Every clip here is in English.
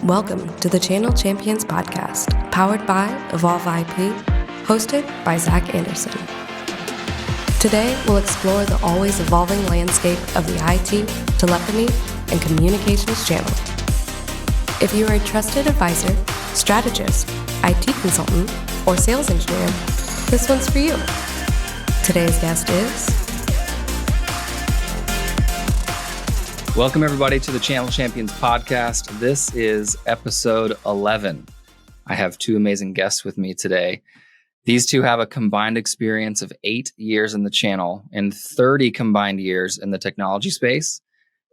Welcome to the Channel Champions podcast, powered by Evolve IP, hosted by Zach Anderson. Today, we'll explore the always evolving landscape of the IT, telephony, and communications channel. If you are a trusted advisor, strategist, IT consultant, or sales engineer, this one's for you. Today's guest is... Welcome, everybody, to the Channel Champions podcast. This is episode 11. I have two amazing guests with me today. These two have a combined experience of 8 years in the channel and 30 combined years in the technology space.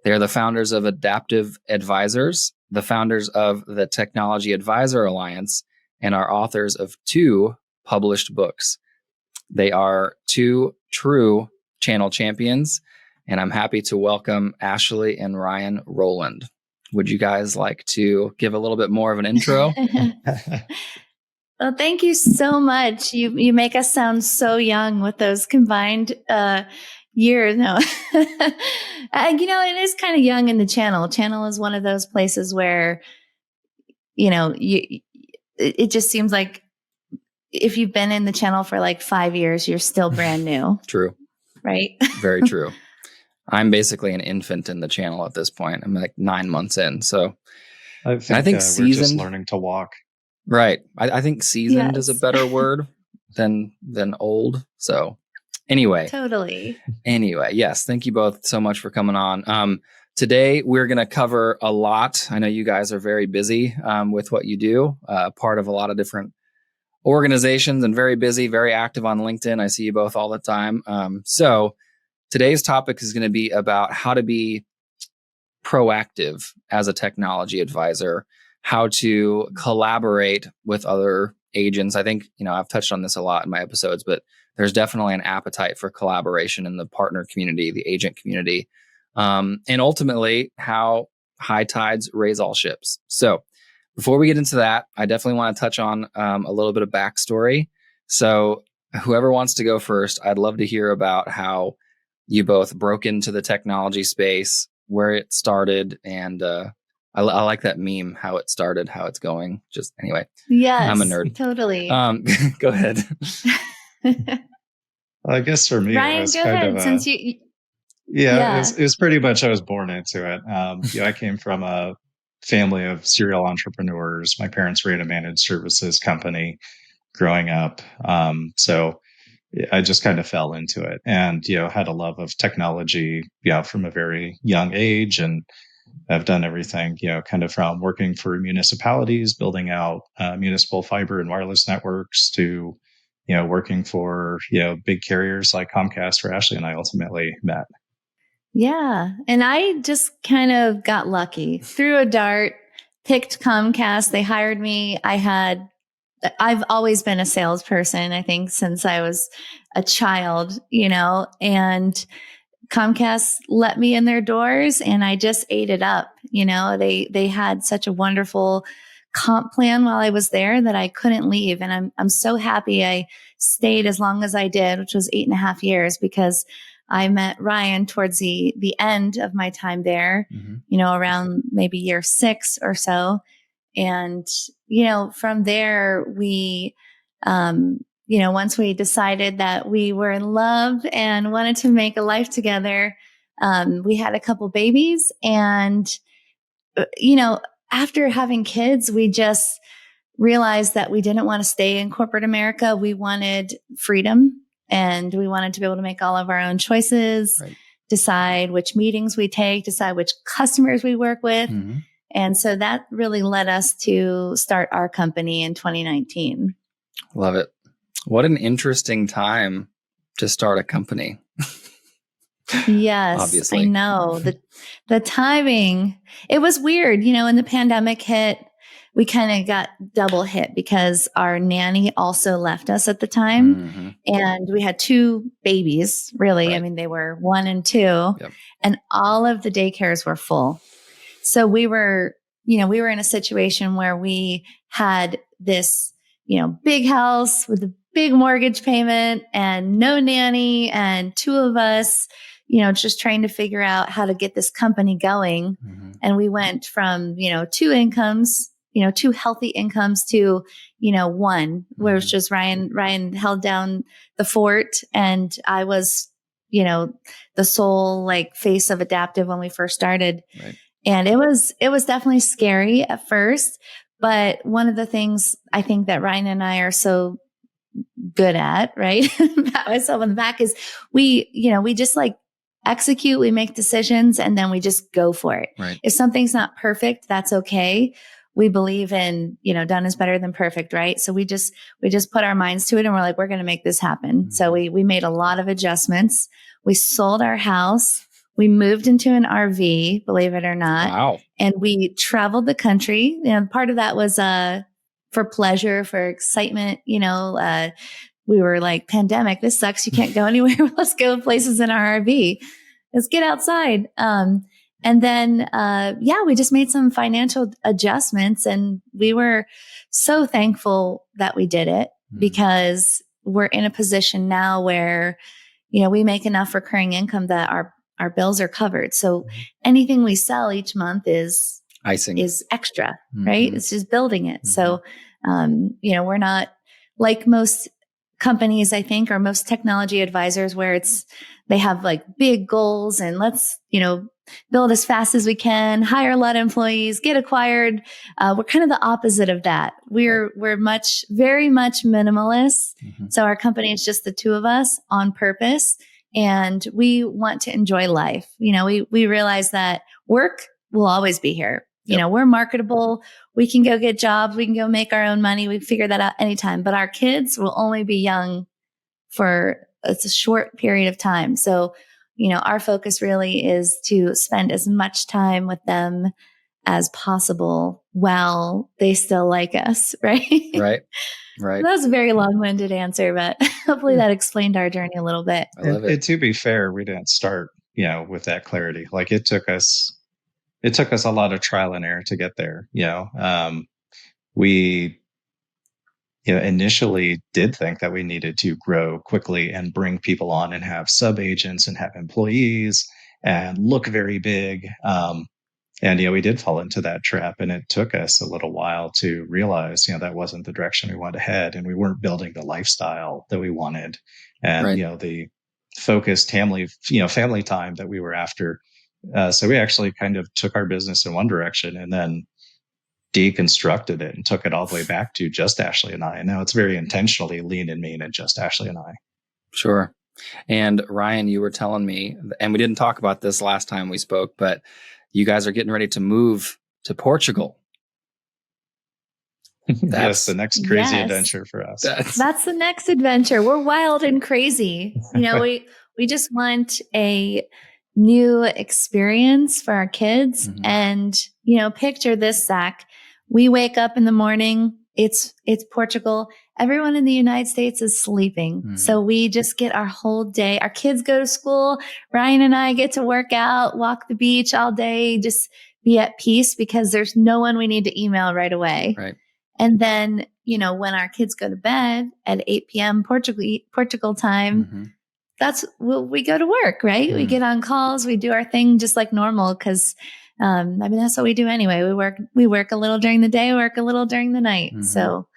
They are the founders of Adaptiv Advisors, the founders of the Technology Advisor Alliance, and are authors of 2 published books. They are 2 true channel champions, and I'm happy to welcome Ashley and Ryan Rowland. Would you guys like to give a little bit more of an intro? Well, thank you so much. You make us sound so young with those combined years. No, it is kind of young in the channel. Channel is one of those places where, it just seems like if you've been in the channel for like 5 years, you're still brand new. True. Right? Very true. I'm basically an infant in the channel at this point. I'm like 9 months in. So I think seasoned, we're just learning to walk. Right. I think seasoned is a better word than old. So anyway. Totally. Anyway, yes. Thank you both so much for coming on. Today, we're going to cover a lot. I know you guys are very busy with what you do, part of a lot of different organizations and very busy, very active on LinkedIn. I see you both all the time. So today's topic is going to be about how to be proactive as a technology advisor, how to collaborate with other agents. I think, I've touched on this a lot in my episodes, but there's definitely an appetite for collaboration in the partner community, the agent community, and ultimately how high tides raise all ships. So before we get into that, I definitely want to touch on a little bit of backstory. So whoever wants to go first, I'd love to hear about how you both broke into the technology space, where it started, and I like that meme, how it started, how it's going. Just anyway. Yes, I'm a nerd. Totally. Go ahead. I guess for me, Ryan, it was go kind ahead. of Since you, it was pretty much, I was born into it. I came from a family of serial entrepreneurs. My parents ran a managed services company growing up. So I just kind of fell into it and, had a love of technology, from a very young age. And I've done everything, kind of from working for municipalities, building out municipal fiber and wireless networks to, working for, big carriers like Comcast, where Ashley and I ultimately met. Yeah. And I just kind of got lucky, threw a dart, picked Comcast. They hired me. I've always been a salesperson, I think, since I was a child, and Comcast let me in their doors and I just ate it up. They had such a wonderful comp plan while I was there that I couldn't leave. And I'm so happy I stayed as long as I did, which was 8.5 years, because I met Ryan towards the end of my time there, around maybe year 6 or so. And, from there, we, once we decided that we were in love and wanted to make a life together, we had a couple babies. And, after having kids, we just realized that we didn't want to stay in corporate America. We wanted freedom and we wanted to be able to make all of our own choices, right. Decide which meetings we take, decide which customers we work with. Mm-hmm. And so that really led us to start our company in 2019. Love it. What an interesting time to start a company. Yes, obviously. I know. The timing, it was weird. When the pandemic hit, we kind of got double hit because our nanny also left us at the time. Mm-hmm. And we had 2 babies, really. Right. I mean, they were 1 and 2. Yep. And all of the daycares were full. So we were in a situation where we had this, big house with a big mortgage payment and no nanny and 2 of us, just trying to figure out how to get this company going. Mm-hmm. And we went from, two incomes, two healthy incomes to, one, where it was just Ryan held down the fort, and I was, the sole like face of Adaptiv when we first started. Right. And it was definitely scary at first. But one of the things I think that Ryan and I are so good at, right? Pat myself on the back, is we just like execute, we make decisions, and then we just go for it. Right. If something's not perfect, that's okay. We believe in, done is better than perfect, right? So we just put our minds to it, and we're like, we're going to make this happen. Mm-hmm. So we made a lot of adjustments. We sold our house. We moved into an RV, believe it or not. Wow. And we traveled the country. Part of that was for pleasure, for excitement. We were like, pandemic, this sucks. You can't go anywhere. Let's go places in our RV. Let's get outside. And then, we just made some financial adjustments, and we were so thankful that we did it, because we're in a position now where, we make enough recurring income that our bills are covered. So anything we sell each month is icing, is extra, right? It's just building it. So, we're not like most companies, I think, or most technology advisors, where they have like big goals and let's, build as fast as we can, hire a lot of employees, get acquired. We're kind of the opposite of that. We're very much minimalist. Mm-hmm. So our company is just the two of us on purpose. And we want to enjoy life. We realize that work will always be here. Yep. We're marketable. We can go get jobs. We can go make our own money. We can figure that out anytime. But our kids will only be young for a short period of time. So, our focus really is to spend as much time with them as possible while they still like us, right? Right. That was a very long-winded answer, but hopefully that explained our journey a little bit. I love it. And to be fair, we didn't start, with that clarity. Like it took us a lot of trial and error to get there. We initially did think that we needed to grow quickly and bring people on and have sub-agents and have employees and look very big. And, we did fall into that trap, and it took us a little while to realize, that wasn't the direction we wanted to head, and we weren't building the lifestyle that we wanted. And, right. The focused family time that we were after. So we actually kind of took our business in one direction and then deconstructed it and took it all the way back to just Ashley and I. And now it's very intentionally lean and mean and just Ashley and I. Sure. And Ryan, you were telling me, and we didn't talk about this last time we spoke, but you guys are getting ready to move to Portugal. That's the next crazy adventure for us. That's the next adventure. We're wild and crazy. We just want a new experience for our kids. Mm-hmm. And, picture this, Zach. We wake up in the morning. It's Portugal. Everyone in the United States is sleeping. Mm-hmm. So we just get our whole day. Our kids go to school. Ryan and I get to work out, walk the beach all day, just be at peace because there's no one we need to email right away. Right. And then, when our kids go to bed at 8 p.m. Portugal time, mm-hmm. we go to work, right? Mm-hmm. We get on calls, we do our thing just like normal. Cause, that's what we do anyway. We work a little during the day, work a little during the night. Mm-hmm. So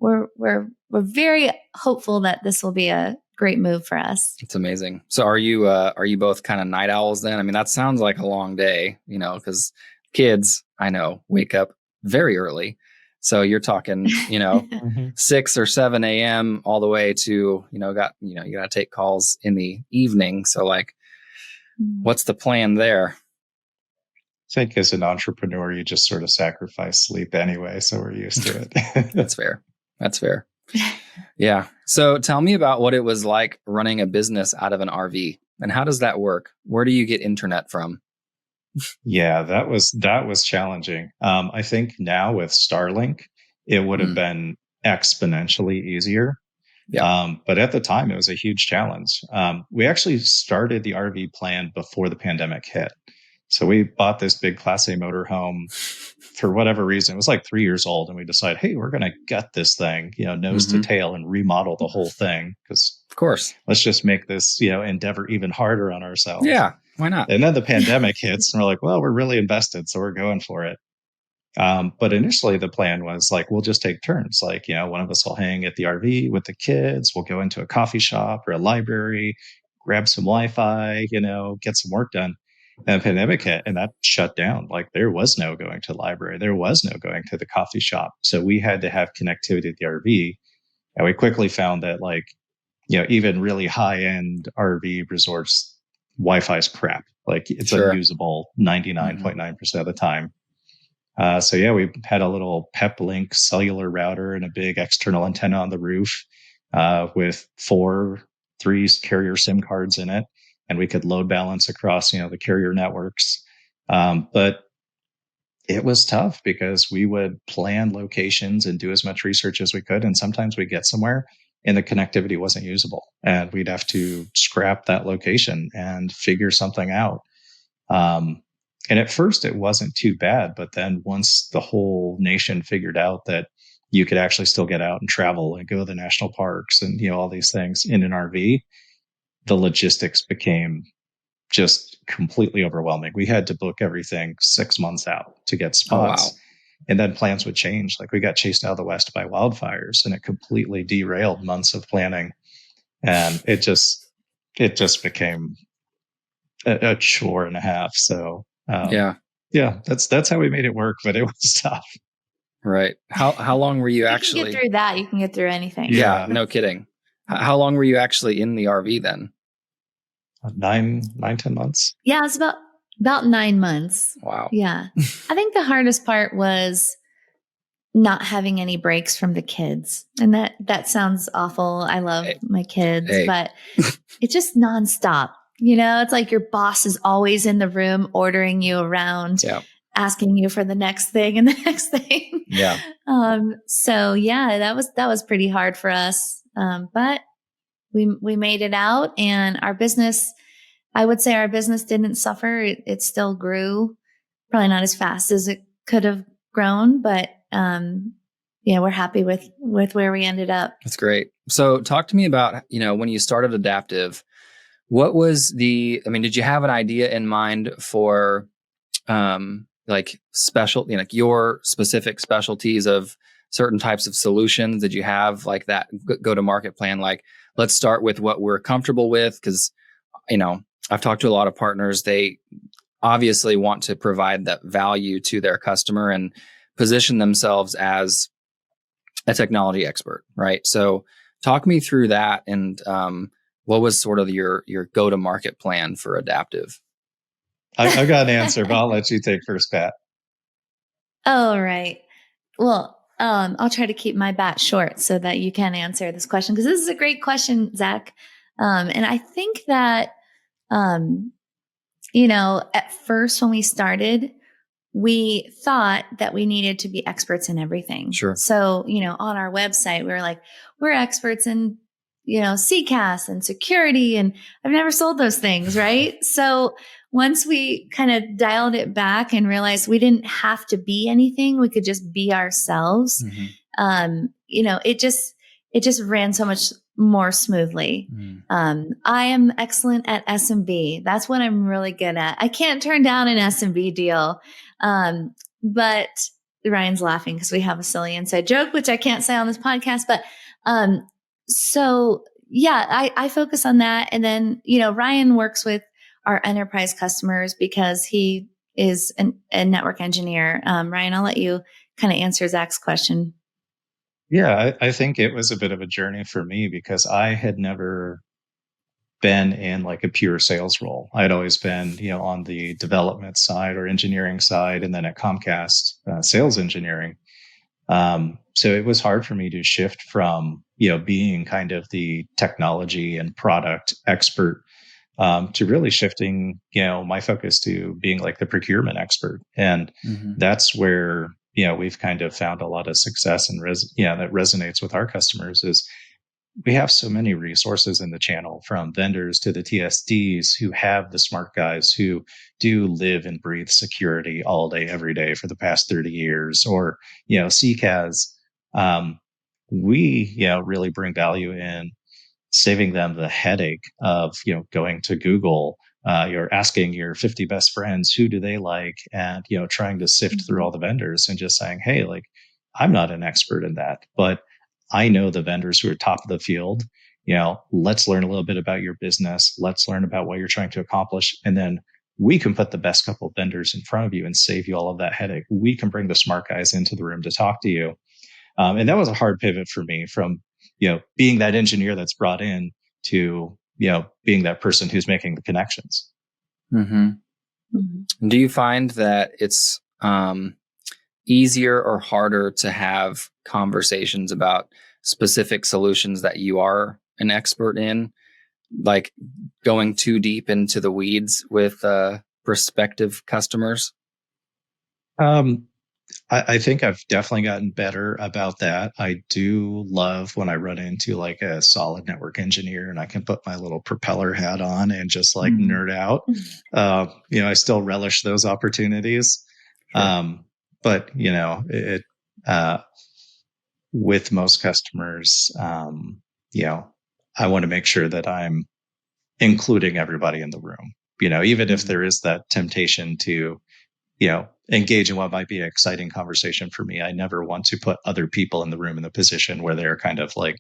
we're very hopeful that this will be a great move for us. It's amazing. So are you both kind of night owls then? I mean, that sounds like a long day, cause kids, I know, wake up very early. So you're talking, 6 or 7 a.m. all the way to, you got to take calls in the evening. So what's the plan there? I think as an entrepreneur, you just sort of sacrifice sleep anyway. So we're used to it. That's fair. Yeah. So tell me about what it was like running a business out of an RV, and how does that work? Where do you get internet from? Yeah, that was challenging. I think now with Starlink, it would have been exponentially easier. Yeah. But at the time, it was a huge challenge. We actually started the RV plan before the pandemic hit. So we bought this big Class A motorhome for whatever reason. It was like 3 years old, and we decided, hey, we're going to gut this thing, nose to tail, and remodel the whole thing. Because of course, let's just make this, endeavor even harder on ourselves. Yeah, why not? And then the pandemic hits, and we're like, well, we're really invested, so we're going for it. But initially the plan was like, we'll just take turns. Like, one of us will hang at the RV with the kids. We'll go into a coffee shop or a library, grab some Wi-Fi, get some work done. And the pandemic hit, and that shut down. Like, there was no going to the library. There was no going to the coffee shop. So we had to have connectivity at the RV. And we quickly found that, like, even really high-end RV resorts, Wi-Fi is crap. Like, it's unusable 99.9% of the time. So yeah, we had a little PepLink cellular router and a big external antenna on the roof with 3 carrier SIM cards in it, and we could load balance across the carrier networks. But it was tough because we would plan locations and do as much research as we could, and sometimes we'd get somewhere and the connectivity wasn't usable, and we'd have to scrap that location and figure something out. And at first it wasn't too bad, but then once the whole nation figured out that you could actually still get out and travel and go to the national parks and, all these things in an RV, the logistics became just completely overwhelming. We had to book everything 6 months out to get spots. Oh, wow. And then plans would change. Like, we got chased out of the West by wildfires, and it completely derailed months of planning. And it just became a chore and a half. So, that's how we made it work, but it was tough. Right. How long were you actually? You can get through that. You can get through anything. Yeah, no kidding. How long were you actually in the RV then? 10 months. Yeah, it's about 9 months. Wow. Yeah. I think the hardest part was not having any breaks from the kids. And that sounds awful. I love my kids, but it's just nonstop. It's like your boss is always in the room ordering you around, asking you for the next thing and the next thing. Yeah. So yeah, that was pretty hard for us. But we made it out, and our business, I would say our business didn't suffer. It still grew, probably not as fast as it could have grown, but we're happy with where we ended up. That's great. So talk to me about, when you started Adaptiv, what was did you have an idea in mind for, like special, like your specific specialties of certain types of solutions? Did you have like that go-to-market plan? Like, let's start with what we're comfortable with. Cause, I've talked to a lot of partners. They obviously want to provide that value to their customer and position themselves as a technology expert. Right. So talk me through that. And, what was sort of your go-to-market plan for Adaptiv? I've got an answer, but I'll let you take first, Pat. All right. Well, I'll try to keep my bat short so that you can answer this question, because this is a great question, Zach. And I think that, at first when we started, we thought that we needed to be experts in everything. Sure. So, on our website, we were like, we're experts in CCaaS and security, and I've never sold those things, right? So once we kind of dialed it back and realized we didn't have to be anything, we could just be ourselves. Mm-hmm. It just ran so much more smoothly. Mm. I am excellent at SMB. That's what I'm really good at. I can't turn down an SMB deal. But Ryan's laughing because we have a silly inside joke, which I can't say on this podcast, but, so yeah, I focus on that. And then, Ryan works with our enterprise customers because he is a network engineer. Ryan, I'll let you kind of answer Zach's question. Yeah, I think it was a bit of a journey for me because I had never been in like a pure sales role. I'd always been, on the development side or engineering side, and then at Comcast, sales engineering. So it was hard for me to shift from, being kind of the technology and product expert, to really shifting, my focus to being like the procurement expert. And that's where, we've kind of found a lot of success and that resonates with our customers is we have so many resources in the channel, from vendors to the TSDs who have the smart guys who do live and breathe security all day, every day for the past 30 years, or, CCAS. We, really bring value in saving them the headache of, going to Google, you're asking your 50 best friends, who do they like? And, trying to sift through all the vendors and just saying, hey, like, I'm not an expert in that, but I know the vendors who are top of the field. Let's learn a little bit about your business. Let's learn about what you're trying to accomplish. And then we can put the best couple of vendors in front of you and save you all of that headache. We can bring the smart guys into the room to talk to you. And that was a hard pivot for me from, being that engineer that's brought in to, being that person who's making the connections. Mm-hmm. Mm-hmm. Do you find that it's easier or harder to have conversations about specific solutions that you are an expert in, like going too deep into the weeds with prospective customers? I think I've definitely gotten better about that. I do love when I run into like a solid network engineer and I can put my little propeller hat on and just like nerd out. I still relish those opportunities. Sure. But with most customers, I want to make sure that I'm including everybody in the room, even if there is that temptation to, engage in what might be an exciting conversation for me. I never want to put other people in the room in the position where they're kind of like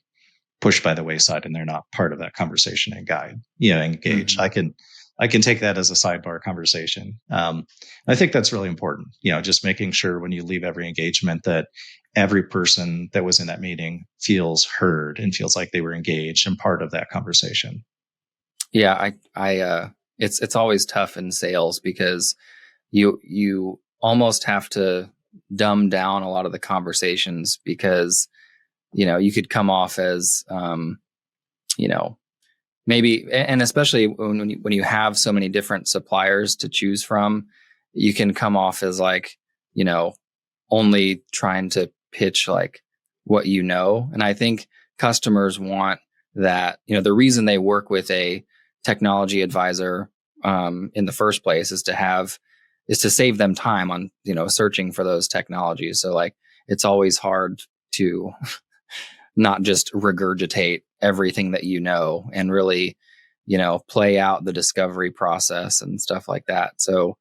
pushed by the wayside and they're not part of that conversation and engage. Mm-hmm. I can take that as a sidebar conversation. I think that's really important, just making sure when you leave every engagement that every person that was in that meeting feels heard and feels like they were engaged and part of that conversation. Yeah. It's always tough in sales because you almost have to dumb down a lot of the conversations because, you could come off as, maybe, and especially when you have so many different suppliers to choose from, you can come off as like, only trying to pitch like what And I think customers want that, the reason they work with a technology advisor in the first place is to save them time on, searching for those technologies. So like, it's always hard to not just regurgitate everything that and really, play out the discovery process and stuff like that. So,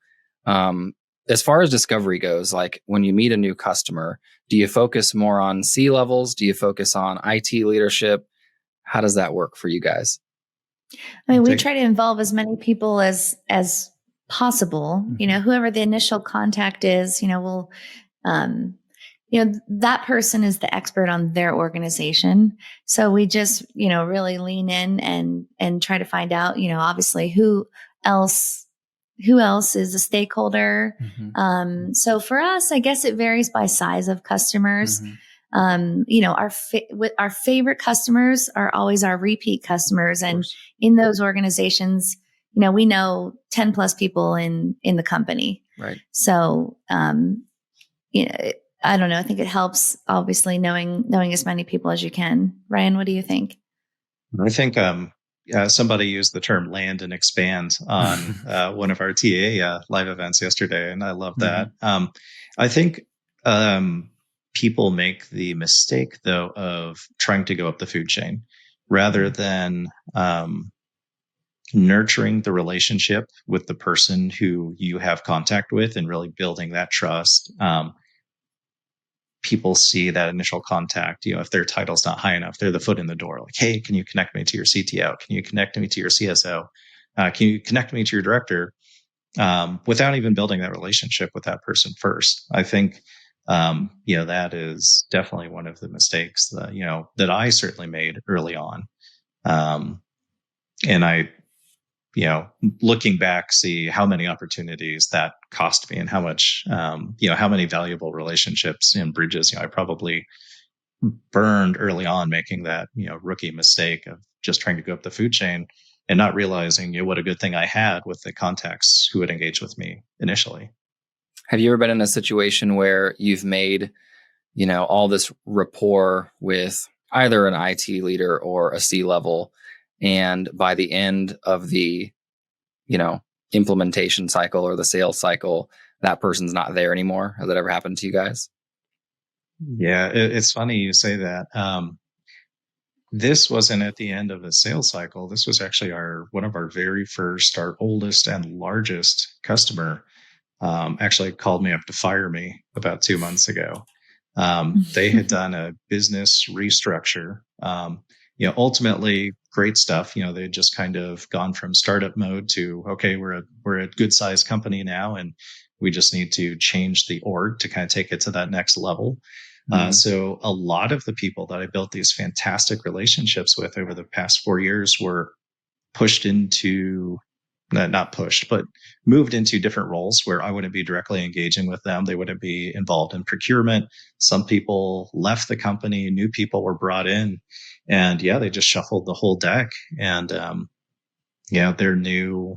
as far as discovery goes, like when you meet a new customer, do you focus more on C-levels? Do you focus on IT leadership? How does that work for you guys? I mean, we try to involve as many people as possible. Mm-hmm. Whoever the initial contact is, we'll, that person is the expert on their organization. So we just, really lean in and try to find out, obviously who else is a stakeholder. Mm-hmm. So for us, I guess it varies by size of customers. Mm-hmm. Our favorite customers are always our repeat customers. And in those organizations, we know 10 plus people in the company. Right. So, I don't know. I think it helps obviously knowing as many people as you can. Ryan, what do you think? I think, somebody used the term land and expand on one of our TA live events yesterday, and I love that. Mm-hmm. I think people make the mistake, though, of trying to go up the food chain rather than nurturing the relationship with the person who you have contact with and really building that trust. People see that initial contact, if their title's not high enough, they're the foot in the door. Like, hey, can you connect me to your CTO? Can you connect me to your CSO? Can you connect me to your director? Without even building that relationship with that person first. I think, that is definitely one of the mistakes that, that I certainly made early on. And I, looking back, see how many opportunities that cost me and how much, how many valuable relationships and bridges, I probably burned early on, making that, rookie mistake of just trying to go up the food chain and not realizing, what a good thing I had with the contacts who would engage with me initially. Have you ever been in a situation where you've made, all this rapport with either an IT leader or a C-level, and by the end of the, implementation cycle or the sales cycle, that person's not there anymore? Has that ever happened to you guys? Yeah, it's funny you say that. This wasn't at the end of a sales cycle. This was actually one of our very first, our oldest and largest customer. Actually called me up to fire me about 2 months ago. They had done a business restructure. Ultimately great stuff. They'd just kind of gone from startup mode to, okay, we're a good sized company now, and we just need to change the org to kind of take it to that next level. So a lot of the people that I built these fantastic relationships with over the past 4 years were pushed into, not pushed, but moved into different roles where I wouldn't be directly engaging with them. They wouldn't be involved in procurement. Some people left the company, new people were brought in, and they just shuffled the whole deck. And their new,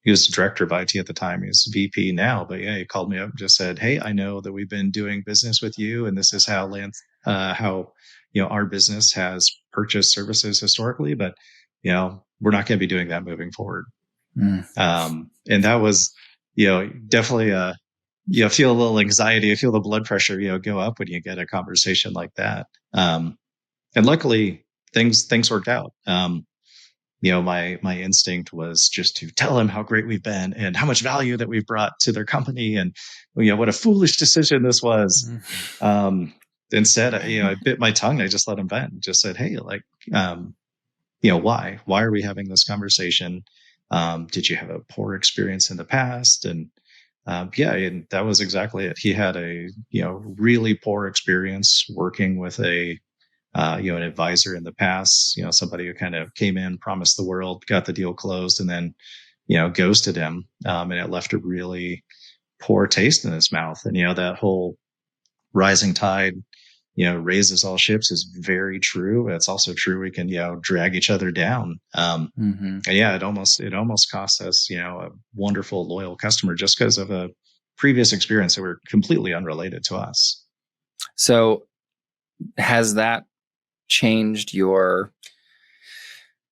he was the director of IT at the time. He's VP now, but he called me up and just said, "Hey, I know that we've been doing business with you, and this is how our business has purchased services historically, but we're not going to be doing that moving forward." And that was, definitely feel a little anxiety, feel the blood pressure, go up when you get a conversation like that. And luckily things worked out. My instinct was just to tell them how great we've been and how much value that we've brought to their company, and what a foolish decision this was. Instead, I bit my tongue. I just let them vent. Just said, "Hey, why are we having this conversation? Did you have a poor experience in the past?" And and that was exactly it. He had a really poor experience working with an advisor in the past, somebody who kind of came in, promised the world, got the deal closed, and then, ghosted him. And it left a really poor taste in his mouth. And, that whole rising tide, raises all ships is very true. It's also true. We can, drag each other down. And it almost cost us, a wonderful, loyal customer just because of a previous experience that were completely unrelated to us. So has that changed your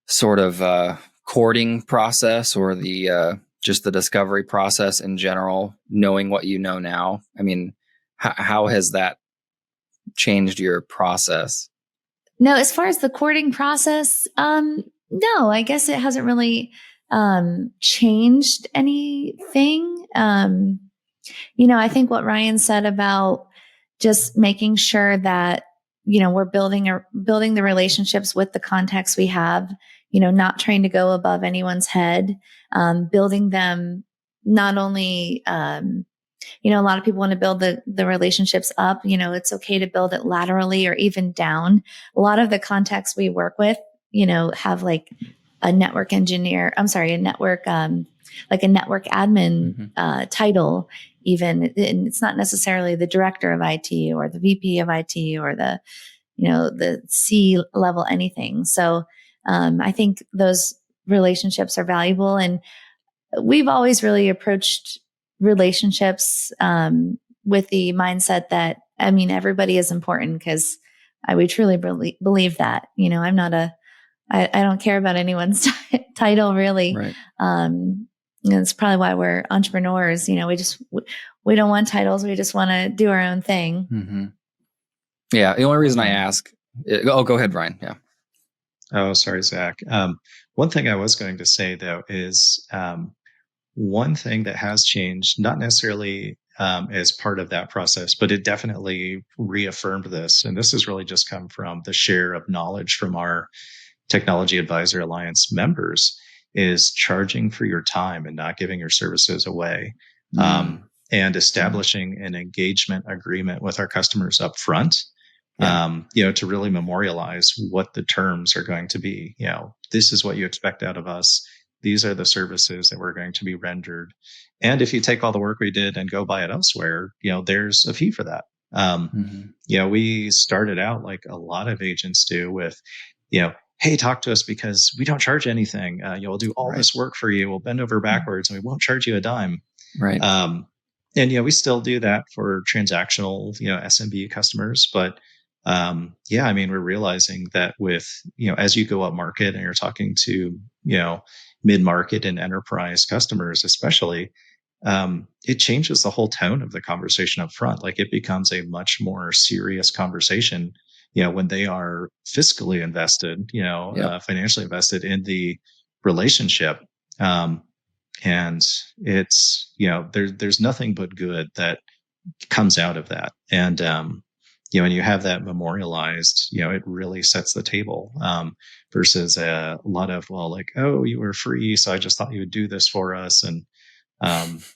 sort of courting process, or the just the discovery process in general, knowing what you know now? I mean, how has that changed your process? No, as far as the courting process, no, I guess it hasn't really changed anything. I think what Ryan said about just making sure that we're building the relationships with the contacts we have, not trying to go above anyone's head, building them not only, a lot of people want to build the relationships up. It's okay to build it laterally or even down. A lot of the contacts we work with, have like a network engineer, like a network admin title even. And it's not necessarily the director of IT or the VP of IT or the C level anything. So I think those relationships are valuable. And we've always really approached relationships with the mindset that, everybody is important, because we truly believe that. I don't care about anyone's title, really. Right. That's probably why we're entrepreneurs. We don't want titles. We just want to do our own thing. Mm-hmm. Yeah. The only reason I ask, go ahead, Ryan. Yeah. Oh, sorry, Zach. One thing I was going to say though is, one thing that has changed, not necessarily as part of that process, but it definitely reaffirmed this. And this has really just come from the share of knowledge from our Technology Advisor Alliance members, is charging for your time and not giving your services away. And establishing an engagement agreement with our customers up front, to really memorialize what the terms are going to be. This is what you expect out of us. These are the services that we're going to be rendered. And if you take all the work we did and go buy it elsewhere, there's a fee for that. We started out like a lot of agents do with, hey, talk to us because we don't charge anything. We'll do all this work for you. We'll bend over backwards and we won't charge you a dime. Right. And we still do that for transactional, SMB customers, but yeah, I mean, we're realizing that with, as you go up market and you're talking to, mid-market and enterprise customers, especially, it changes the whole tone of the conversation up front. Like it becomes a much more serious conversation, when they are fiscally invested, financially invested in the relationship. And it's, there's nothing but good that comes out of that. And, when you have that memorialized, it really sets the table, versus a lot of, well, like, oh, you were free, so I just thought you would do this for us. And,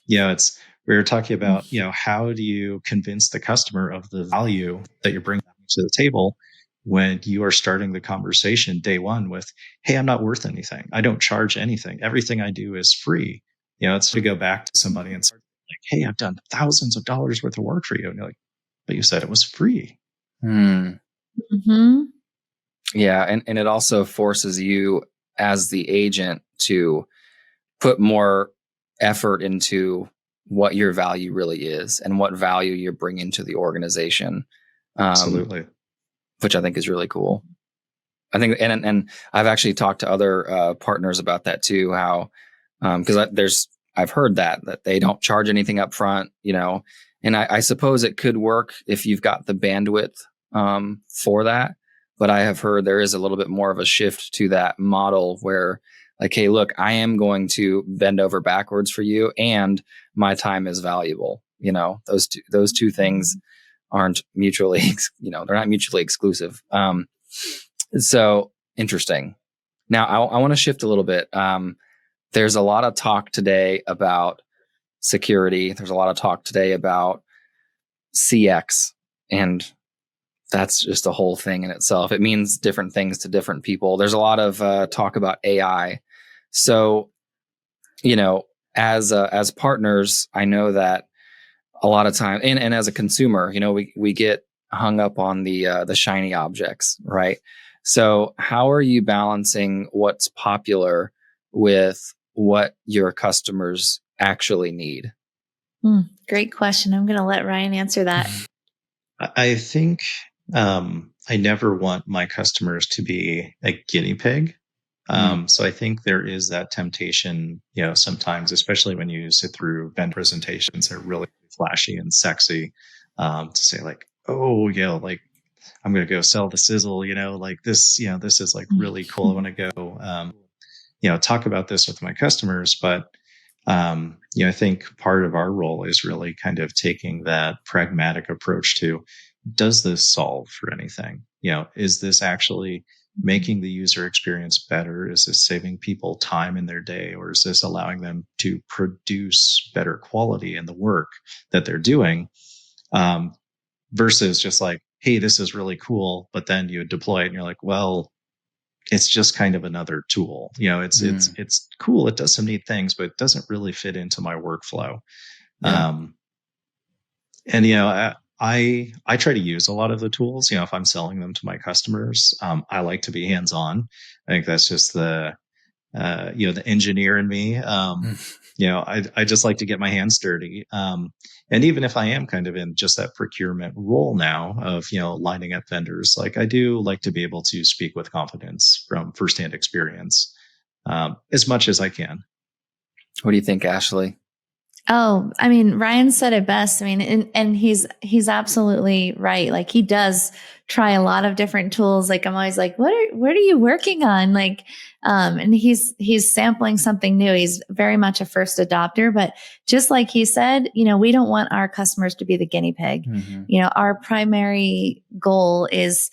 we were talking about, how do you convince the customer of the value that you're bringing to the table when you are starting the conversation day one with, hey, I'm not worth anything. I don't charge anything. Everything I do is free. It's to go back to somebody and start like, hey, I've done thousands of dollars worth of work for you. And you're like, but you said it was free. Mm-hmm. Yeah. And it also forces you as the agent to put more effort into what your value really is and what value you're bringing to the organization. Absolutely. Which I think is really cool. I think, and I've actually talked to other partners about that too, how, because I've heard that they don't charge anything up front, and I suppose it could work if you've got the bandwidth for that. But I have heard there is a little bit more of a shift to that model where, like, hey, look, I am going to bend over backwards for you, and my time is valuable. Those two things aren't mutually, they're not mutually exclusive. So interesting. Now I want to shift a little bit. There's a lot of talk today about security. There's a lot of talk today about CX, and that's just a whole thing in itself. It means different things to different people. There's a lot of talk about AI. So, as partners, I know that a lot of time, and as a consumer, we get hung up on the shiny objects, right? So how are you balancing what's popular with what your customers actually need? Great question. I'm going to let Ryan answer that. I think I never want my customers to be a guinea pig. So I think there is that temptation, sometimes, especially when you sit through vendor presentations, they're really flashy and sexy, to say like, oh, like I'm going to go sell the sizzle, like this, this is like really cool. I want to go, talk about this with my customers. But, I think part of our role is really kind of taking that pragmatic approach to, does this solve for anything? Is this actually making the user experience better? Is this saving people time in their day? Or is this allowing them to produce better quality in the work that they're doing? Versus just like, hey, this is really cool, but then you deploy it and you're like, well, it's just kind of another tool. It's cool. It does some neat things, but it doesn't really fit into my workflow. Yeah. And I try to use a lot of the tools. If I'm selling them to my customers, I like to be hands-on. I think that's just the engineer in me. I just like to get my hands dirty. And even if I am kind of in just that procurement role now of, lining up vendors, like I do like to be able to speak with confidence from firsthand experience, as much as I can. What do you think, Ashley? Oh, I mean, Ryan said it best. I mean, and he's absolutely right. Like he does try a lot of different tools. Like I'm always like, what are you working on? Like, and he's sampling something new. He's very much a first adopter, but just like he said, we don't want our customers to be the guinea pig. Mm-hmm. Our primary goal is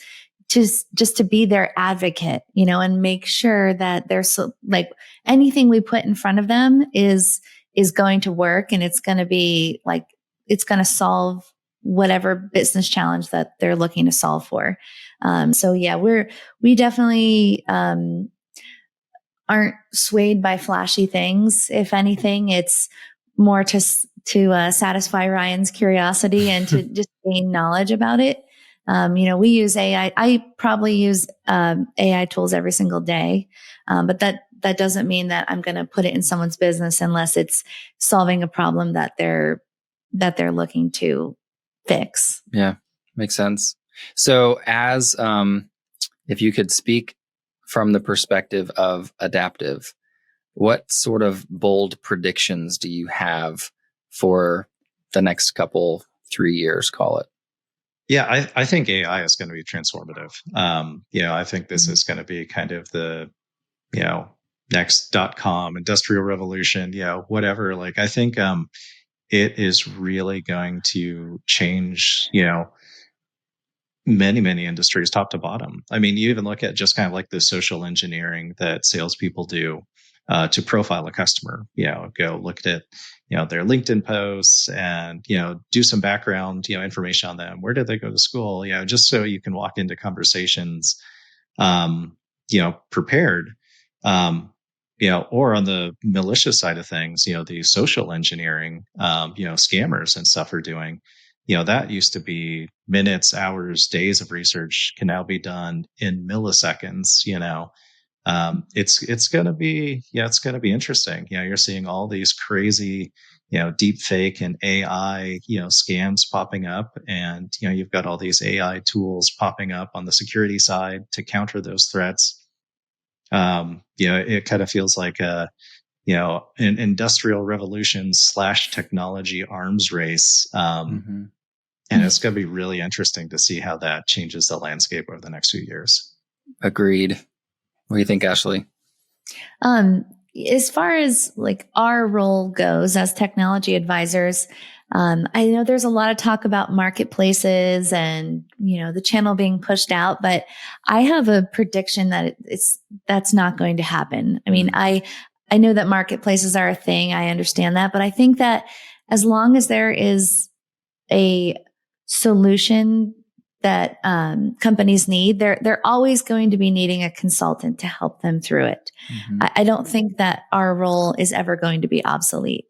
just to be their advocate, and make sure that there's like anything we put in front of them is going to work, and it's going to be like, it's going to solve whatever business challenge that they're looking to solve for. So yeah, we definitely, aren't swayed by flashy things. If anything, it's more to satisfy Ryan's curiosity and to just gain knowledge about it. We use AI. I probably use AI tools every single day, but that doesn't mean that I'm going to put it in someone's business unless it's solving a problem that they're looking to fix. Yeah, makes sense. So as, if you could speak from the perspective of Adaptiv, what sort of bold predictions do you have for the next 3 years, call it? Yeah, I think AI is going to be transformative. I think this is going to be kind of the, next .com industrial revolution, whatever. Like, I think it is really going to change, many industries top to bottom. I mean, you even look at just kind of like the social engineering that salespeople do to profile a customer. Go look at their LinkedIn posts and do some background information on them. Where did they go to school? Just so you can walk into conversations prepared. Or on the malicious side of things, the social engineering, scammers and stuff are doing. That used to be minutes, hours, days of research can now be done in milliseconds. It's gonna be interesting. You're seeing all these crazy, deep fake and AI, scams popping up, and you've got all these AI tools popping up on the security side to counter those threats. It kind of feels like an industrial revolution / technology arms race. And it's going to be really interesting to see how that changes the landscape over the next few years. Agreed. What do you think, Ashley? As far as like our role goes as technology advisors, I know there's a lot of talk about marketplaces and, the channel being pushed out, but I have a prediction that that's not going to happen. I mean, I know that marketplaces are a thing. I understand that, but I think that as long as there is a solution that companies need, they're always going to be needing a consultant to help them through it. I don't think that our role is ever going to be obsolete.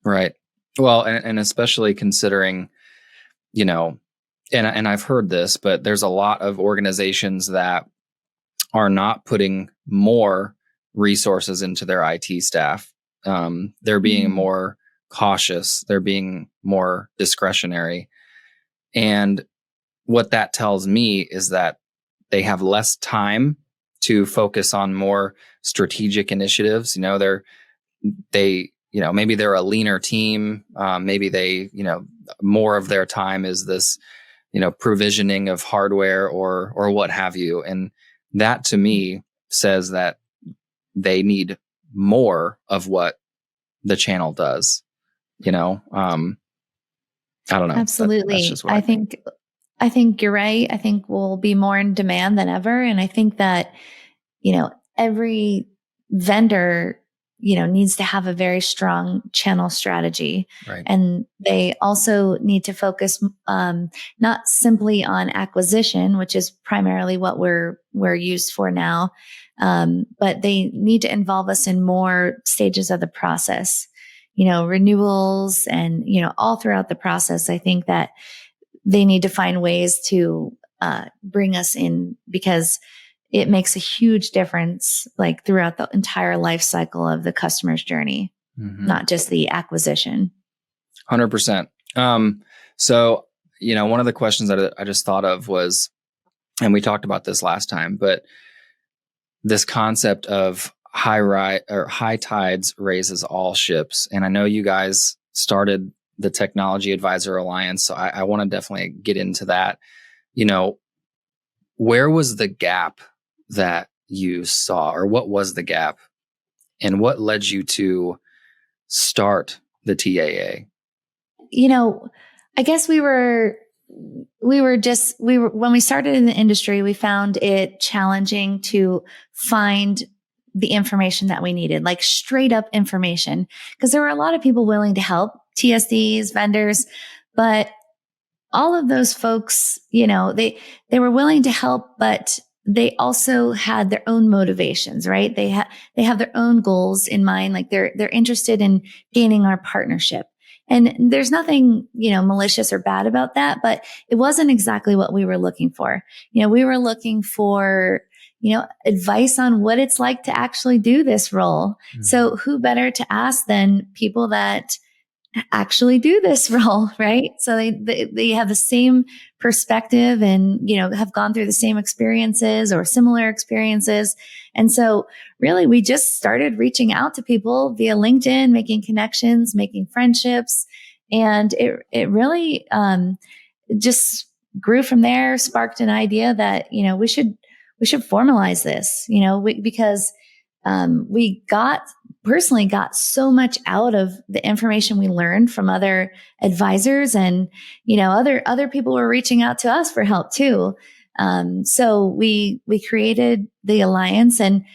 Right. Well, and especially considering, and I've heard this, but there's a lot of organizations that are not putting more resources into their IT staff. They're being more cautious. They're being more discretionary. And what that tells me is that they have less time to focus on more strategic initiatives. Maybe they're a leaner team. Maybe they, more of their time is this, provisioning of hardware or what have you. And that to me says that they need more of what the channel does. I don't know. Absolutely. That's just what I think you're right. I think we'll be more in demand than ever. And I think that, every vendor, needs to have a very strong channel strategy. Right. And they also need to focus, not simply on acquisition, which is primarily what we're used for now. But they need to involve us in more stages of the process, renewals and, all throughout the process. I think that they need to find ways to bring us in because it makes a huge difference, like throughout the entire life cycle of the customer's journey, not just the acquisition. 100%. So, one of the questions that I just thought of was, and we talked about this last time, but this concept of high tides raises all ships. And I know you guys started the Technology Advisor Alliance, so I want to definitely get into that. Where was the gap that you saw, or what was the gap, and what led you to start the TAA? I guess we were when we started in the industry, we found it challenging to find the information that we needed, like straight up information, because there were a lot of people willing to help, TSDs, vendors, but all of those folks, they were willing to help, but they also had their own motivations, right? They have their own goals in mind. Like they're interested in gaining our partnership. And there's nothing, malicious or bad about that, but it wasn't exactly what we were looking for. We were looking for, advice on what it's like to actually do this role. So who better to ask than people that actually do this role, right? So they have the same perspective and, have gone through the same experiences or similar experiences. And so really we just started reaching out to people via LinkedIn, making connections, making friendships. And it really, just grew from there, sparked an idea that, we should formalize this, because, we personally got so much out of the information we learned from other advisors, and, other people were reaching out to us for help too. So we created the alliance, and,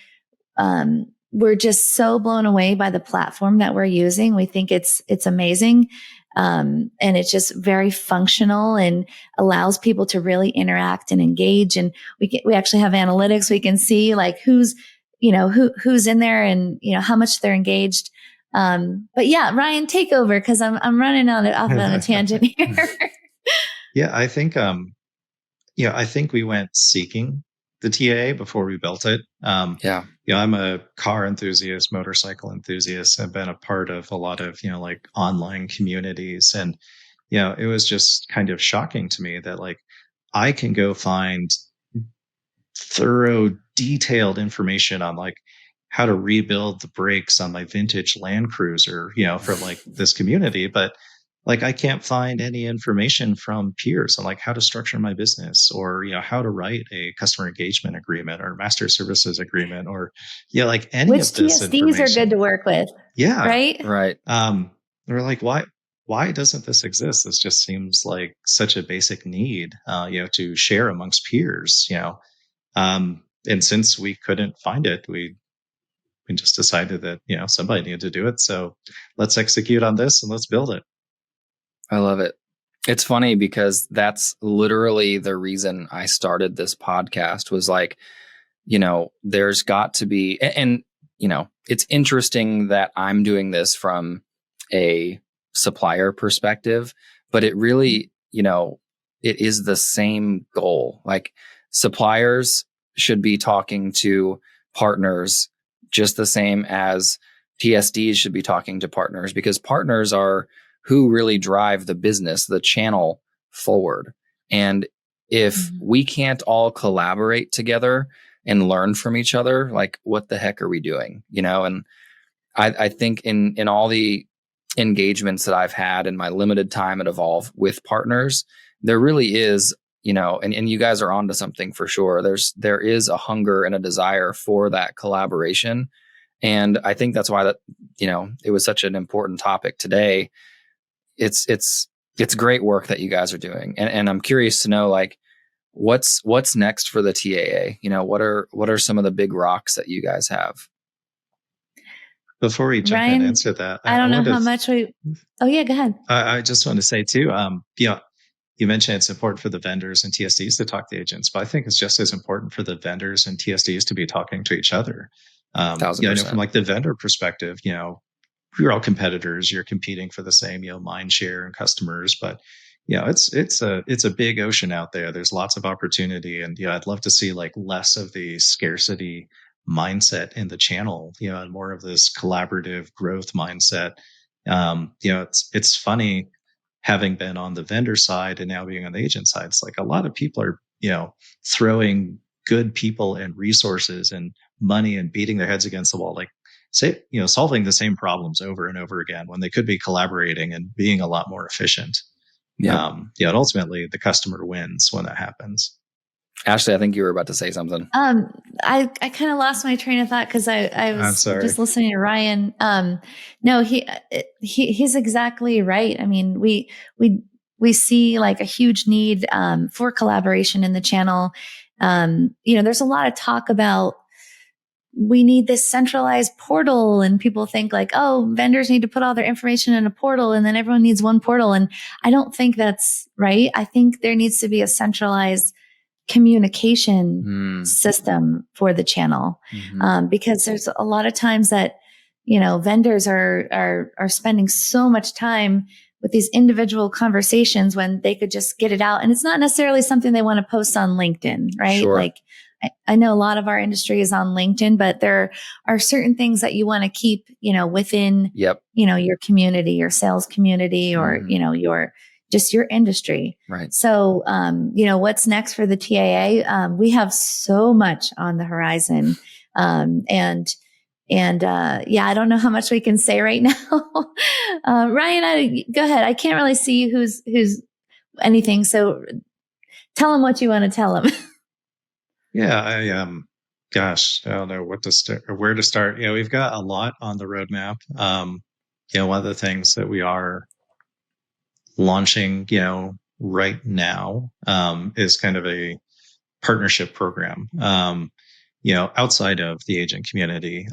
we're just so blown away by the platform that we're using. We think it's amazing. And it's just very functional and allows people to really interact and engage. And we actually have analytics. We can see like who's in there and, how much they're engaged. But yeah, Ryan, take over, cause I'm running off on a tangent here. Yeah. I think, I think we went seeking the TAA before we built it. I'm a car enthusiast, motorcycle enthusiast. I've been a part of a lot of, like online communities. And, it was just kind of shocking to me that like I can go find thorough, detailed information on like how to rebuild the brakes on my vintage Land Cruiser, from like this community. But like I can't find any information from peers on like how to structure my business, or how to write a customer engagement agreement or master services agreement, or like any Which of this TSDs are good to work with. Yeah. Right. We're like, why doesn't this exist? This just seems like such a basic need, to share amongst peers, and since we couldn't find it, we just decided that, somebody needed to do it. So let's execute on this and let's build it. I love it. It's funny because that's literally the reason I started this podcast, was like, there's got to be, and it's interesting that I'm doing this from a supplier perspective, but it really, it is the same goal. Like suppliers should be talking to partners just the same as TSDs should be talking to partners, because partners are who really drive the business, the channel forward. And if we can't all collaborate together and learn from each other, like what the heck are we doing? And I think in all the engagements that I've had in my limited time at Evolve with partners, there really is, and you guys are onto something for sure. There is a hunger and a desire for that collaboration. And I think that's why that, it was such an important topic today. It's great work that you guys are doing. And I'm curious to know, like, what's next for the TAA? What are some of the big rocks that you guys have? Before we jump in and answer that, I don't know how much we. Oh yeah, go ahead. I just want to say too, you mentioned it's important for the vendors and TSDs to talk to agents, but I think it's just as important for the vendors and TSDs to be talking to each other. 1,000%. From like the vendor perspective, you're all competitors. You're competing for the same, mind share and customers, but it's a big ocean out there. There's lots of opportunity, and I'd love to see like less of the scarcity mindset in the channel, and more of this collaborative growth mindset. It's funny having been on the vendor side and now being on the agent side. It's like a lot of people are, throwing good people and resources and money and beating their heads against the wall, like solving the same problems over and over again when they could be collaborating and being a lot more efficient. And ultimately the customer wins when that happens. Ashley, I think you were about to say something. I kind of lost my train of thought because I was just listening to Ryan. No, he's exactly right. I mean, we see like a huge need for collaboration in the channel. There's a lot of talk about we need this centralized portal, and people think like, oh, vendors need to put all their information in a portal and then everyone needs one portal. And I don't think that's right. I think there needs to be a centralized communication system for the channel. Because there's a lot of times that, vendors are spending so much time with these individual conversations when they could just get it out. And it's not necessarily something they want to post on LinkedIn, right? Sure. Like, I know a lot of our industry is on LinkedIn, but there are certain things that you want to keep, within, your community, your sales community, or, your industry. Right. So, what's next for the TAA? We have so much on the horizon. I don't know how much we can say right now. Ryan, go ahead. I can't really see who's anything. So tell them what you want to tell them. Yeah, gosh, I don't know what to start or where to start. We've got a lot on the roadmap. One of the things that we are launching, right now, is kind of a partnership program, outside of the agent community,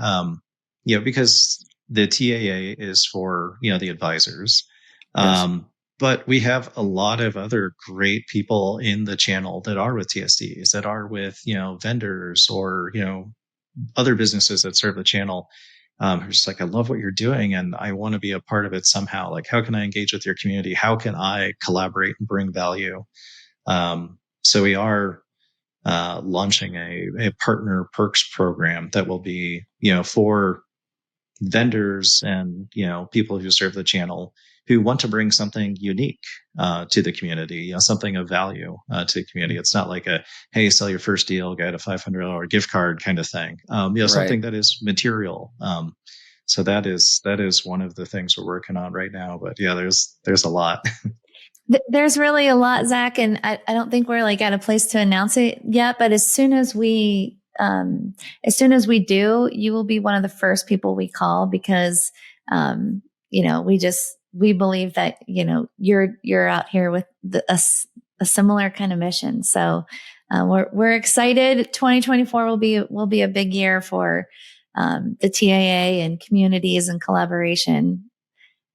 because the TAA is for, the advisors. Yes. But we have a lot of other great people in the channel that are with TSDs, that are with, vendors or, other businesses that serve the channel. Who's just like, I love what you're doing and I want to be a part of it somehow. Like, how can I engage with your community? How can I collaborate and bring value? So we are launching a partner perks program that will be, for vendors and, people who serve the channel who want to bring something unique to the community, something of value to the community. It's not like hey, sell your first deal, get a $500 gift card kind of thing. Something that is material. So that is one of the things we're working on right now. But yeah, there's a lot. There's really a lot, Zach, and I don't think we're at a place to announce it yet. But as soon as we do, you will be one of the first people we call because, we believe that you're out here with a similar kind of mission. So we're excited. 2024 will be a big year for the TAA and communities and collaboration.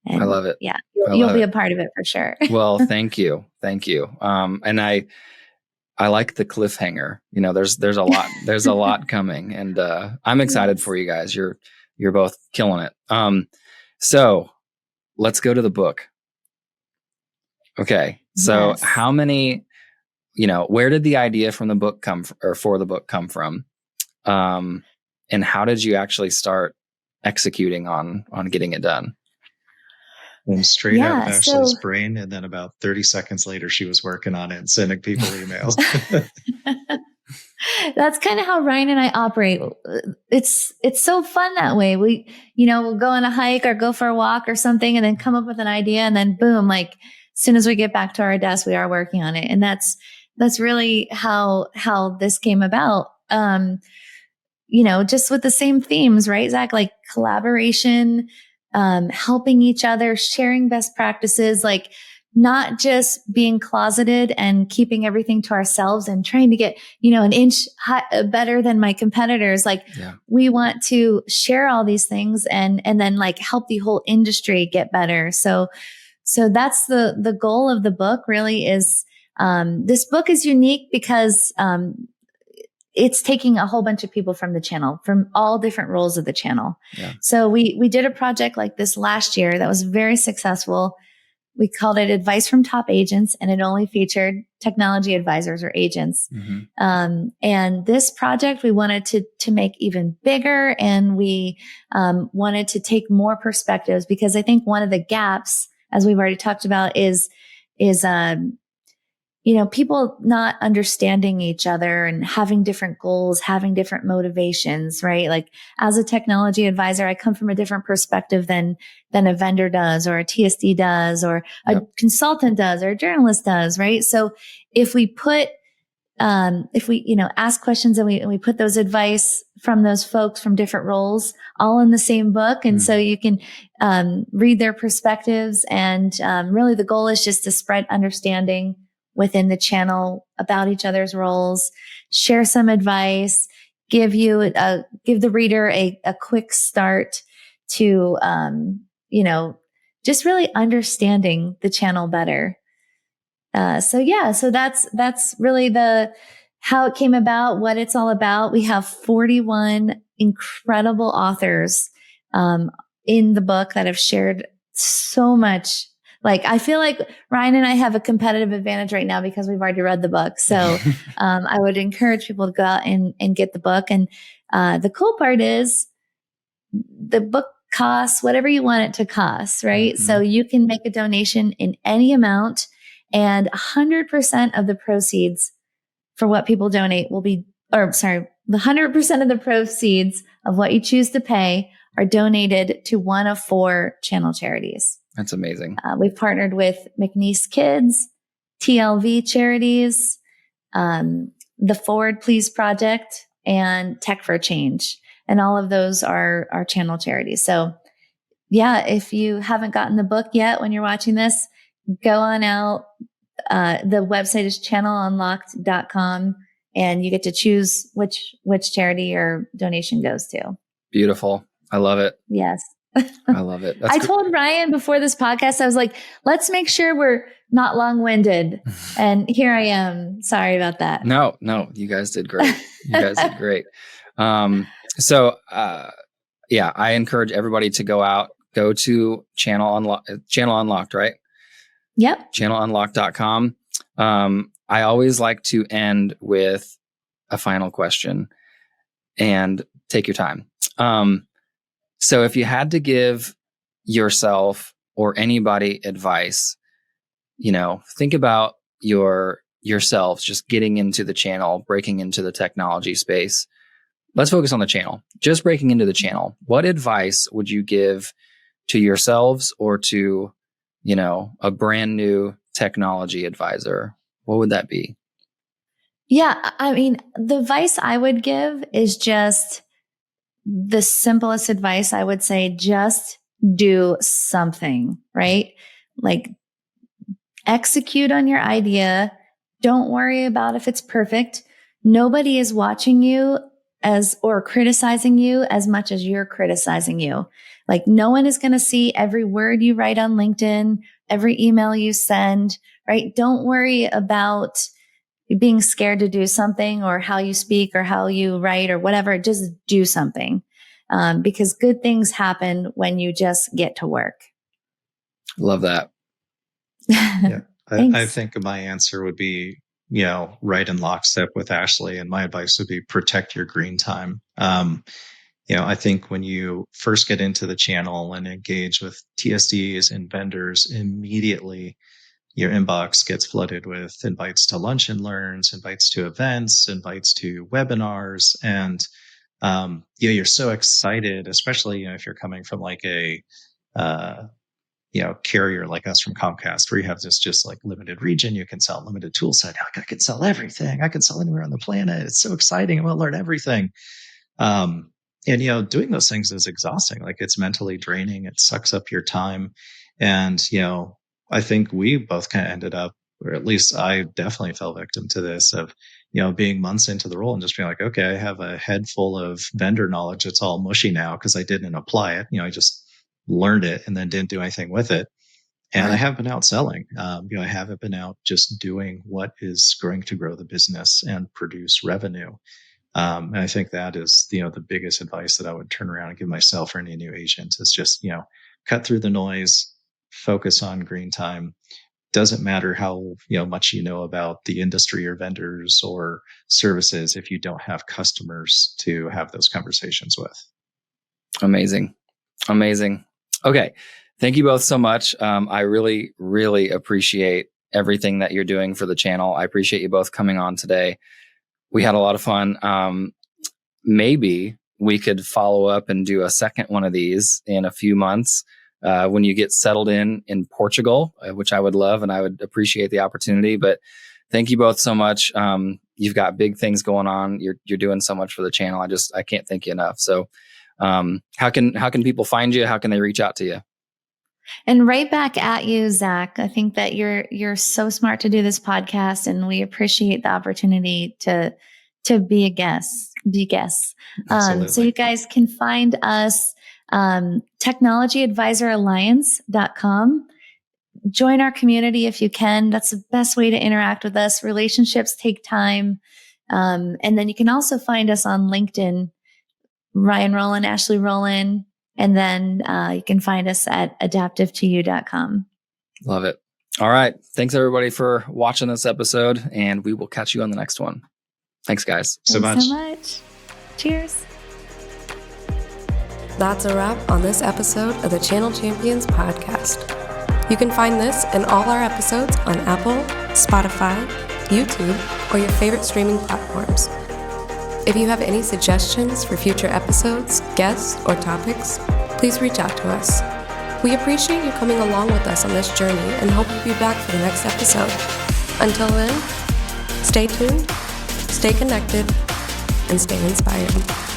And I love it. Yeah, you'll be a part of it for sure. Well, thank you. And I like the cliffhanger. There's a lot coming, and I'm excited for you guys. You're both killing it. So let's go to the book. Okay. So how many? Where did the idea from the book for the book come from? And how did you actually start executing on getting it done? And straight out of Ashley's brain, and then about 30 seconds later, she was working on it and sending people emails. That's kind of how Ryan and I operate. It's so fun that way. We'll go on a hike or go for a walk or something, and then come up with an idea, and then boom, as soon as we get back to our desk, we are working on it. And that's really how this came about. Just with the same themes, right, Zach? Like collaboration, helping each other, sharing best practices, not just being closeted and keeping everything to ourselves and trying to get, an inch better than my competitors. We want to share all these things and then help the whole industry get better. So that's the goal of the book really is, this book is unique because, it's taking a whole bunch of people from the channel, from all different roles of the channel. Yeah. So we did a project like this last year that was very successful. We called it Advice from Top Agents, and it only featured technology advisors or agents. Mm-hmm. And this project we wanted to make even bigger, and we wanted to take more perspectives because I think one of the gaps, as we've already talked about, is people not understanding each other and having different goals, having different motivations, right? As a technology advisor, I come from a different perspective than a vendor does, or a TSD does, or a consultant does, or a journalist does, right? So if we ask questions and we put those advice from those folks from different roles all in the same book. And so you can, read their perspectives. And, really the goal is just to spread understanding within the channel about each other's roles, share some advice, give the reader a quick start to, just really understanding the channel better. So that's really how it came about, what it's all about. We have 41 incredible authors, in the book that have shared so much Like, I feel like Ryan and I have a competitive advantage right now because we've already read the book. So, I would encourage people to go out and get the book. And, the cool part is the book costs whatever you want it to cost, right? Mm-hmm. So you can make a donation in any amount, and 100% of the proceeds for what people donate will be, the 100% of the proceeds of what you choose to pay are donated to one of 4 channel charities. That's amazing. We've partnered with McNeese Kids, TLV Charities, the Forward Please Project, and Tech for Change. And all of those are our channel charities. So yeah, if you haven't gotten the book yet when you're watching this, go on out. The website is channelunlocked.com, and you get to choose which charity your donation goes to. Beautiful. I love it. Yes. I love it. I told Ryan before this podcast, I was like, let's make sure we're not long-winded. And here I am. Sorry about that. No, you guys did great. Yeah, I encourage everybody to go to Channel Unlocked, right? Yep. Channelunlocked.com. I always like to end with a final question, and take your time. So if you had to give yourself or anybody advice, think about yourselves just getting into the channel, breaking into the technology space. Let's focus on the channel, just breaking into the channel. What advice would you give to yourselves or to, a brand new technology advisor? What would that be? Yeah. I mean, the advice I would give is just the simplest advice. I would say, just do something, right? Like, execute on your idea. Don't worry about if it's perfect. Nobody is watching you or criticizing you as much as you're criticizing you. Like, no one is going to see every word you write on LinkedIn, every email you send, right? Don't worry about being scared to do something, or how you speak, or how you write, or whatever. Just do something. Because good things happen when you just get to work. Love that. Yeah. I think my answer would be, right in lockstep with Ashley. And my advice would be protect your green time. I think when you first get into the channel and engage with TSDs and vendors, immediately your inbox gets flooded with invites to lunch and learns, invites to events, invites to webinars. And, you're so excited, especially, if you're coming from like a, carrier like us from Comcast, where you have this just like limited region, you can sell limited tool set. I can sell everything. I can sell anywhere on the planet. It's so exciting. I'm going to learn everything. And, doing those things is exhausting. Like, it's mentally draining. It sucks up your time. And, I think we both kind of ended up, or at least I definitely fell victim to this, of, being months into the role and just being like, okay, I have a head full of vendor knowledge. It's all mushy now because I didn't apply it. I just learned it and then didn't do anything with it. And I haven't been out selling. I haven't been out just doing what is going to grow the business and produce revenue. And I think that is, the biggest advice that I would turn around and give myself or any new agent is just, cut through the noise, focus on green time. Doesn't matter how, much you know about the industry or vendors or services if you don't have customers to have those conversations with. Amazing. Okay. Thank you both so much. I really, really appreciate everything that you're doing for the channel. I appreciate you both coming on today. We had a lot of fun. Maybe we could follow up and do a second one of these in a few months when you get settled in Portugal, which I would love, and I would appreciate the opportunity. But thank you both so much. You've got big things going on. You're doing so much for the channel. I can't thank you enough. So how can people find you? How can they reach out to you? And right back at you, Zach. I think that you're so smart to do this podcast, and we appreciate the opportunity to be a guest. So you guys can find us technologyadvisoralliance.com. Join our community if you can. That's the best way to interact with us. Relationships take time. And then you can also find us on LinkedIn, Ryan Rowland, Ashley Rowland. And then you can find us at adaptiv2u.com. Love it. All right. Thanks everybody for watching this episode, and we will catch you on the next one. Thanks, guys. Thanks so much. Cheers. That's a wrap on this episode of the Channel Champions podcast. You can find this and all our episodes on Apple, Spotify, YouTube, or your favorite streaming platforms. If you have any suggestions for future episodes, guests, or topics, please reach out to us. We appreciate you coming along with us on this journey and hope you'll be back for the next episode. Until then, stay tuned, stay connected, and stay inspired.